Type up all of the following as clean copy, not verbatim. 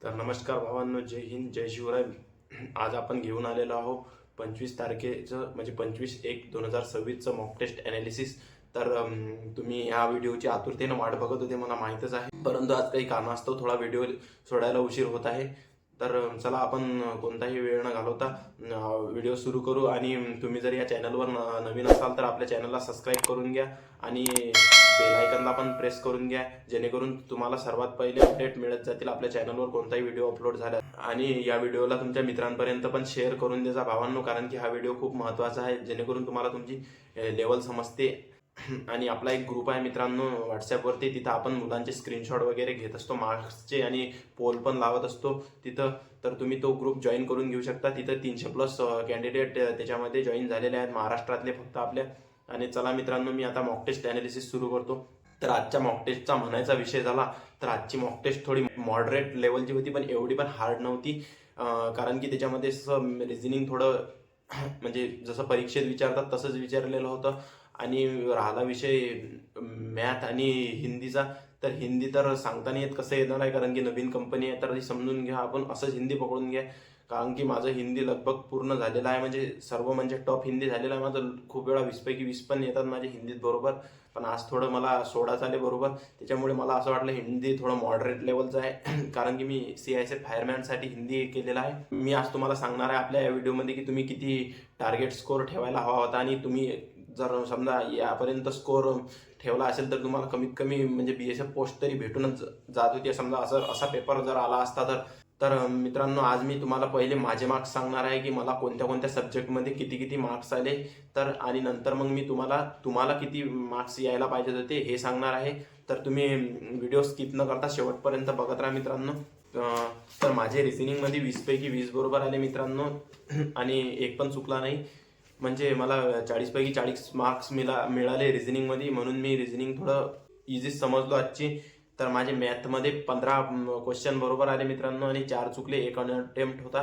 तर नमस्कार भावांनो, जय हिंद, जय शिवराय. आज आपण घेऊन आलेलो आहोत 25 तारखेचं म्हणजे 25/1/2026चं मॉक टेस्ट ॲनालिसिस. तर तुम्ही ह्या व्हिडिओची आतुरतेनं वाट बघत होते, मला माहीतच आहे. परंतु आज काही कारणास्तव थोडा व्हिडिओ सोडायला उशीर होत आहे. तर चला आपण कोणताही वेळ न घालवता व्हिडिओ सुरू करू. आणि तुम्ही जर या चॅनलवर नवीन असाल तर आपल्या चॅनलला सबस्क्राईब करून घ्या आणि बेल आयकॉनला पण प्रेस करून घ्या, जेणेकरून तुम्हाला सर्वात पहिले अपडेट मिळत जातील आपल्या चॅनलवर कोणताही व्हिडिओ अपलोड झाला. आणि या व्हिडिओला तुमच्या मित्रांपर्यंत पण शेअर करून द्या भावांनो, कारण की हा व्हिडिओ खूप महत्त्वाचा आहे, जेणेकरून तुम्हाला तुमची लेवल समजते. आणि आपला एक ग्रुप आहे मित्रांनो व्हॉट्सॲपवरती, तिथं आपण मुलांचे स्क्रीनशॉट वगैरे घेत असतो मार्क्सचे आणि पोल पण लावत असतो तिथं. तर तुम्ही तो ग्रुप जॉईन करून घेऊ शकता. तिथं 300+ कॅन्डिडेट त्याच्यामध्ये जॉईन झालेले आहेत, महाराष्ट्रातले फक्त आपल्या. आणि चला मित्रांनो, मी आता मॉक टेस्ट ॲनालिसिस सुरू करतो. तर आजच्या मॉक टेस्टचा म्हणायचा विषय झाला तर आजची मॉक टेस्ट थोडी मॉडरेट लेवलची होती, पण एवढी पण हार्ड नव्हती. कारण की त्याच्यामध्ये रिझनिंग थोडं म्हणजे जसं परीक्षेत विचारतात तसंच विचारलेलं होतं. आणि राहिला विषय मॅथ आणि हिंदीचा, तर हिंदी तर सांगता नाही येत कसं येणार आहे, कारण की नवीन कंपनी आहे. तर समजून घ्या, आपण असंच हिंदी पकडून घ्या, कारण की माझं हिंदी लगभग पूर्ण झालेलं आहे. म्हणजे सर्व म्हणजे टॉप हिंदी झालेलं आहे माझं. खूप वेळा 20पैकी 20 पण येतात माझे हिंदीत बरोबर, पण आज थोडं मला 16 झाले बरोबर. त्याच्यामुळे मला असं वाटलं हिंदी थोडं मॉडरेट लेवलचं आहे, कारण की मी CISF फायरमॅनसाठी हिंदी केलेलं आहे. मी आज तुम्हाला सांगणार आहे आपल्या या व्हिडिओमध्ये की तुम्ही किती टार्गेट स्कोर ठेवायला हवा होता. आणि तुम्ही जर समजा यापर्यंत स्कोर ठेवला असेल तर तुम्हाला कमीत कमी म्हणजे BSF पोस्ट तरी भेटूनच जात होती. समजा असा पेपर जर आला असता तर मित्रांनो, आज मी तुम्हाला पहिले माझे मार्क्स सांगणार आहे की मला कोणत्या कोणत्या सब्जेक्टमध्ये किती किती मार्क्स आले. तर आणि नंतर मग मी तुम्हाला किती मार्क्स यायला पाहिजे होते हे सांगणार आहे. तर तुम्ही व्हिडिओ स्किप न करता शेवटपर्यंत बघत राहा मित्रांनो. तर माझे रिझनिंगमध्ये 20पैकी 20 बरोबर आले मित्रांनो, आणि एक पण चुकला नाही. म्हणजे मला 40पैकी 40 मार्क्स मिळाले रिझनिंगमध्ये, म्हणून मी रिझनिंग थोडं इझीच समजलो आजची. तर माझे मॅथमध्ये 15 क्वेश्चन बरोबर आले मित्रांनो, आणि 4 चुकले, एक अनअटेम्प्ट होता.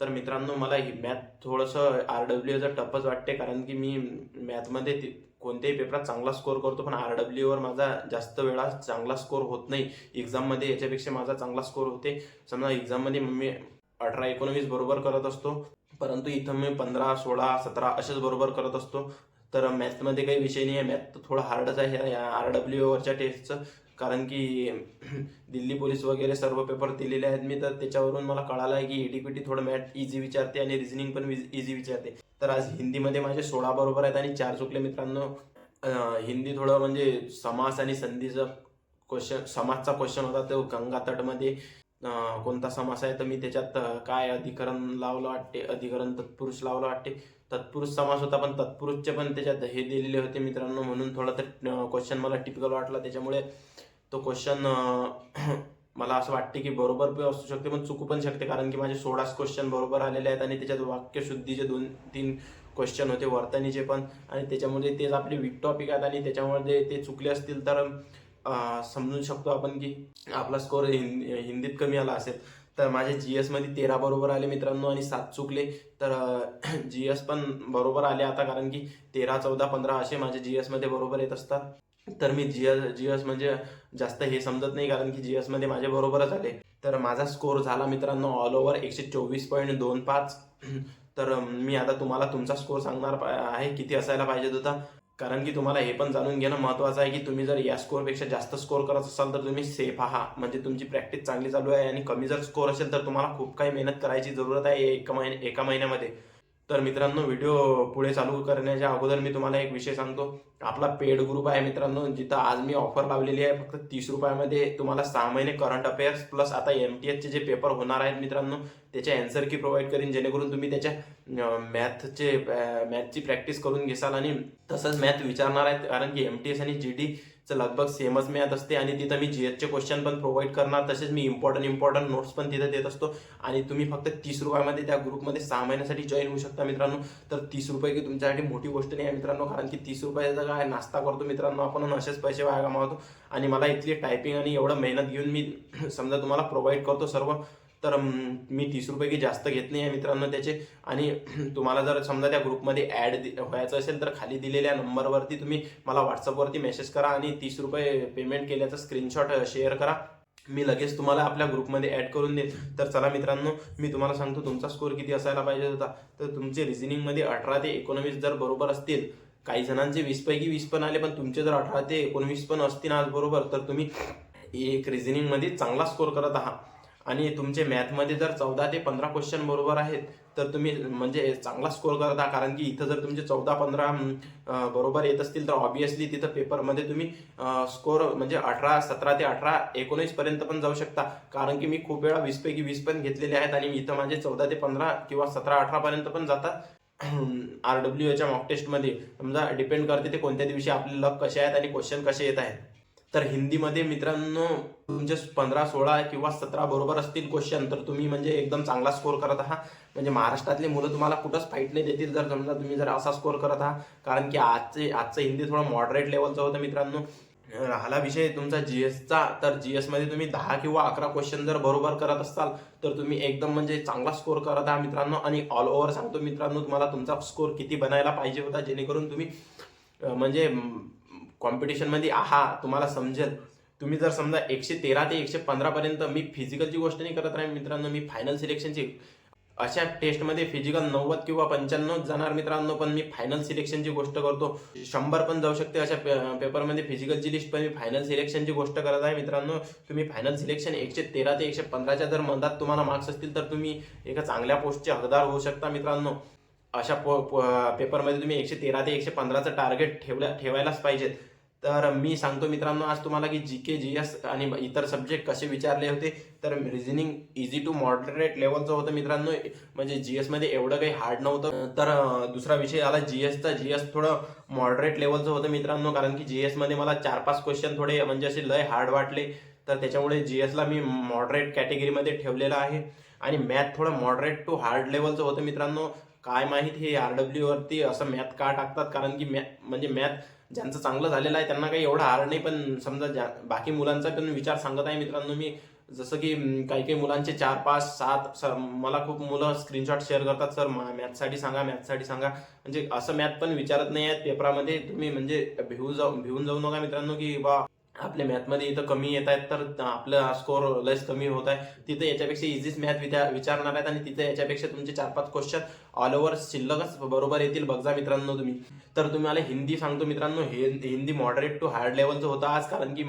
तर मित्रांनो, मला ही मॅथ थोडंसं RWAचं टफच वाटते, कारण की मी मॅथमध्ये कोणत्याही पेपरात चांगला स्कोर करतो, पण RWAवर माझा जास्त वेळा चांगला स्कोर होत नाही. एक्झाममध्ये याच्यापेक्षा माझा चांगला स्कोर होते. समजा एक्झाममध्ये मी 18-19 बरोबर करत असतो, परंतु इथं मी 15, 16, 17 असेच बरोबर करत असतो. तर मॅथमध्ये काही विषय नाही आहे, मॅथ थोडं हार्डच आहे या RWAवरच्या टेस्टचं, कारण की दिल्ली पोलीस वगैरे सर्व पेपर दिलेले आहेत मी. तर त्याच्यावरून मला कळालं आहे की EDPT थोडं मॅथ इझी विचारते आणि रिझनिंग पण इझी विचारते. तर आज हिंदीमध्ये माझे 16 बरोबर आहेत आणि 4 चुकले मित्रांनो. हिंदी थोडं म्हणजे समास आणि संधीचं समासचा क्वेश्चन होता, तो गंगा तटमध्ये कोणता समास आहे, तर मी त्याच्यात काय अधिकरण लावलं वाटते, अधिकरण तत्पुरुष लावलं वाटते. तत्पुरुष समास होता, पण तत्पुरुषचे पण त्याच्यात हे दिलेले होते मित्रांनो, म्हणून थोडा तर क्वेश्चन मला टिपिकल वाटला. त्याच्यामुळे तो क्वेश्चन मला असं वाटते की बरोबर पण असू शकते पण चुकू पण शकते, कारण की माझे 16 क्वेश्चन बरोबर आलेले आहेत. आणि त्याच्यात वाक्यशुद्धीचे 2-3 क्वेश्चन होते, वर्तनीचे पण, आणि त्याच्यामध्ये तेच आपले वीक टॉपिक आहेत. आणि त्याच्यामध्ये ते चुकले असतील तर समजून शकतो आपण की आपला स्कोर हिंदीत कमी आला असेल. तर माझे GS मध्ये 13 बरोबर आले मित्रांनो, आणि 7 चुकले. तर GS पण बरोबर आले आता, कारण की 13, 14, 15 असे माझे GS मध्ये बरोबर येत असतात. तर मी GS म्हणजे जास्त हे समजत नाही, कारण की GS मध्ये माझे बरोबरच आले. तर माझा स्कोर झाला मित्रांनो ऑल ओव्हर 124.25. तर मी आता तुम्हाला तुमचा स्कोर सांगणार आहे किती असायला पाहिजे होता, कारण की तुम्हाला हे पण जाणून घेणं महत्त्वाचं आहे की तुम्ही जर या स्कोरपेक्षा जास्त स्कोर करत असाल तर तुम्ही सेफ आहात, म्हणजे तुमची प्रॅक्टिस चांगली चालू आहे. आणि कमी जर स्कोर असेल तर तुम्हाला खूप काही मेहनत करायची जरूरत आहे एका महिन्यामध्ये. तर मित्रांनो, व्हिडिओ पुढे चालू करण्याच्या अगोदर मी तुम्हाला एक विषय सांगतो. आपला पेड ग्रुप आहे मित्रांनो, जिथं आज मी ऑफर लावलेली आहे. फक्त 30 रुपयामध्ये तुम्हाला 6 महिने करंट अफेअर्स प्लस आता MTSचे जे पेपर होणार आहेत मित्रांनो, त्याचे अँसर की प्रोव्हाइड करीन, जेणेकरून तुम्ही त्याच्या मॅथची प्रॅक्टिस करून घेसाल. आणि तसंच मॅथ विचारणार आहेत, कारण की MTS आणि GDचं लगभग सेमच मॅथ असते. आणि तिथं मी GSचे क्वेश्चन पण प्रोव्हाइड करणार, तसेच मी इम्पॉर्टंट नोट्स पण तिथं देत असतो. आणि तुम्ही फक्त 30 रुपयामध्ये त्या ग्रुपमध्ये 6 महिन्यासाठी जॉईन होऊ शकता मित्रांनो. तर 30 रुपये की तुमच्यासाठी मोठी गोष्ट नाही आहे मित्रांनो, कारण की 30 रुपयाचा काय नाश्ता करतो मित्रांनो आपण, असेच पैसे वाया गमावतो. आणि मला इथली टायपिंग आणि एवढं मेहनत घेऊन मी समजा तुम्हाला प्रोव्हाइड करतो सर्व. तर मी 30 रुपये की जास्त घेत नाही आहे मित्रांनो त्याचे. आणि तुम्हाला जर समजा त्या ग्रुपमध्ये ॲड व्हायचं असेल तर खाली दिलेल्या नंबरवरती तुम्ही मला व्हॉट्सअपवरती मेसेज करा आणि 30 रुपये पेमेंट केल्याचा स्क्रीनशॉट शेअर करा. मी लगेच तुम्हाला आपल्या ग्रुपमध्ये ॲड करून देईन. तर चला मित्रांनो, मी तुम्हाला सांगतो तुमचा स्कोअर किती असायला पाहिजे होता. तर तुमचे रिझनिंगमध्ये 18 ते 19 जर बरोबर असतील, काही जणांचे 20 पैकी 20 पण आले, पण तुमचे जर 18 ते 19 पण असतील आज बरोबर, तर तुम्ही एक रिझनिंगमध्ये चांगला स्कोअर करत आहात. आणि तुमचे मॅथमध्ये जर 14 ते 15 क्वेश्चन बरोबर आहेत, तर तुम्ही म्हणजे चांगला स्कोअर करत आहात. कारण की इथं जर तुमचे 14-15 बरोबर येत असतील, तर ऑब्विसली तिथं पेपरमध्ये तुम्ही स्कोअर म्हणजे 17 ते 18, 19 पर्यंत पण जाऊ शकता. कारण की मी खूप वेळा 20 पैकी 20 पण घेतलेले आहेत आणि इथं माझे 14 ते 15 किंवा 17-18 पर्यंत पण जातात. RWAच्या मॉक टेस्टमध्ये समजा डिपेंड करते ते कोणत्या दिवशी आपले लक कसे आहेत आणि क्वेश्चन कसे येत आहेत. तर हिंदीमध्ये मित्रांनो तुमचे 15, 16 किंवा 17 बरोबर असतील क्वेश्चन, तर तुम्ही म्हणजे एकदम चांगला स्कोअर करत आहात. म्हणजे महाराष्ट्रातले मुलं तुम्हाला कुठंच फाईट नाही देतील जर समजा तुम्ही जर असा स्कोअर करत आहात. कारण की आजचं हिंदी थोडं मॉडरेट लेवलचं होतं मित्रांनो. राहिला विषय तुमचा जीएसचा, तर जीएसमध्ये तुम्ही 10 किंवा 11 क्वेश्चन जर बरोबर करत असाल, तर तुम्ही एकदम म्हणजे चांगला स्कोअर करत आहात मित्रांनो. आणि ऑल ओव्हर सांगतो मित्रांनो तुम्हाला तुमचा स्कोअर किती बनायला पाहिजे होता, जेणेकरून तुम्ही म्हणजे कॉम्पिटिशनमध्ये आहात तुम्हाला समजेल. तुम्ही जर समजा 113 ते 115 पर्यंत, मी फिजिकलची गोष्ट नाही करत राहील मित्रांनो, मी फायनल सिलेक्शनची अशा टेस्टमध्ये फिजिकल 90 किंवा 95 जाणार मित्रांनो, पण मी फायनल सिलेक्शनची गोष्ट करतो. 100 पण जाऊ शकते अशा पेपरमध्ये फिजिकलची लिस्ट, पण मी फायनल सिलेक्शनची गोष्ट करत आहे मित्रांनो. तुम्ही फायनल सिलेक्शन 113 ते 115च्या जर मधात तुम्हाला मार्क्स असतील, तर तुम्ही एका चांगल्या पोस्टचे हकदार होऊ शकता मित्रांनो. अशा पेपरमध्ये तुम्ही 113 ते 115चं टार्गेट ठेवायलाच पाहिजे. तर मी सांगतो मित्रांनो आज तुम्हाला की जीके, जीएस आणि इतर सब्जेक्ट कसे विचारले होते. तर रिझनिंग इझी टू मॉडरेट लेवलचं होतं मित्रांनो. म्हणजे जीएसमध्ये एवढं काही हार्ड नव्हतं. तर दुसरा विषय आला जीएसचा. जीएस थोडं मॉडरेट लेवलचं होतं मित्रांनो, कारण की जीएसमध्ये मला 4-5 क्वेश्चन थोडे म्हणजे असे लय हार्ड वाटले. तर त्याच्यामुळे जीएसला मी मॉडरेट कॅटेगरीमध्ये ठेवलेलं आहे. आणि मॅथ थोडं मॉडरेट टू हार्ड लेवलचं होतं मित्रांनो. काय माहीत हे RW वरती असं मॅथ का टाकतात, कारण की म्हणजे मॅथ ज्यांचं चांगलं झालेलं आहे त्यांना काही एवढं हार्ड नाही, पण समजा बाकी मुलांचा पण विचार सांगत आहे मित्रांनो मी. जसं की काही काही मुलांचे 4, 5, 7 मला खूप मुलं स्क्रीनशॉट शेअर करतात, सर मॅथसाठी सांगा, मॅथसाठी सांगा. म्हणजे असं मॅथ पण विचारत नाही आहेत पेपरामध्ये. तुम्ही म्हणजे भिवून जाऊ नका मित्रांनो की बा आपल्या मॅथमध्ये इथं कमी येत आहेत, तर आपला स्कोअर लस कमी होत आहे. तिथं याच्यापेक्षा इझीच मॅथ विचारणार आहेत आणि तिथं याच्यापेक्षा तुमचे 4-5 क्वेश्चन ऑल ओव्हर शिल्लकच बरोबर येतील. बघा मित्रांनो तुम्ही. तर तुम्हाला हिंदी सांगतो मित्रांनो, हिंदी मॉडरेट टू हार्ड लेवलचं होतं आज. कारण की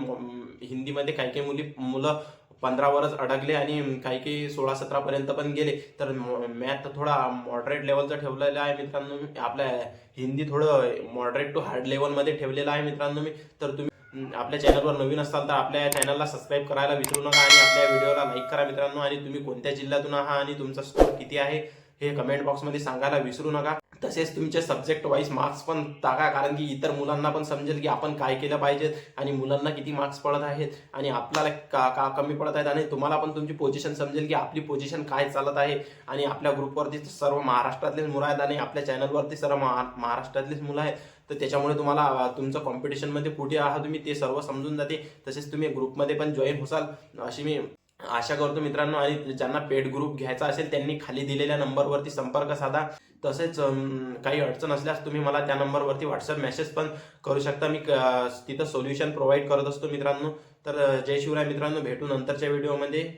हिंदीमध्ये काही काही मुलं 15 वरच अडकले आणि काही काही 16-17 पर्यंत पण गेले. तर मॅथ थोडा मॉडरेट लेवलचा ठेवलेला आहे मित्रांनो. आपल्या हिंदी थोडं मॉडरेट टू हार्ड लेवलमध्ये ठेवलेलं आहे मित्रांनो मी. तर तुम्ही आपल्या चॅनलवर नवीन असाल तर आपल्या चॅनलला सबस्क्राईब करायला विसरू नका आणि आपल्या व्हिडिओला लाईक करा मित्रांनो. आणि तुम्ही कोणत्या जिल्ह्यातून आहात आणि तुमचा स्कोअर किती आहे हे कमेंट बॉक्समध्ये सांगायला विसरू नका. तसेच तुमचे सब्जेक्ट वाईज मार्क्स पण टाका, कारण की इतर मुलांना पण समजेल की आपण काय केलं पाहिजे आणि मुलांना किती मार्क्स पडत आहेत आणि आपल्याला का कमी पडत आहेत. आणि तुम्हाला पण तुमची पोझिशन समजेल की आपली पोझिशन काय चालत आहे. आणि आपल्या ग्रुपवरती सर्व महाराष्ट्रातलेच मुलं आहेत आणि आपल्या चॅनलवरती सर्व महाराष्ट्रातलीच मुलं आहेत. तर त्याच्यामुळे तुम्हाला तुमचं कॉम्पिटिशनमध्ये कुठे आहात तुम्ही ते सर्व समजून जाते. तसेच तुम्ही ग्रुपमध्ये पण जॉईन होसाल अशी मी आशा करतो मित्रांनो. आणि ज्यांना पेड ग्रुप घ्यायचा असेल त्यांनी खाली दिलेल्या नंबरवरती संपर्क साधा. तसेच काही अडचण असल्यास तुम्ही मला त्या नंबरवरती व्हॉट्सअप मेसेज पण करू शकता. मी तिथं सोल्युशन प्रोव्हाइड करत असतो मित्रांनो. तर जय शिवराय मित्रांनो, भेटू नंतरच्या व्हिडिओमध्ये.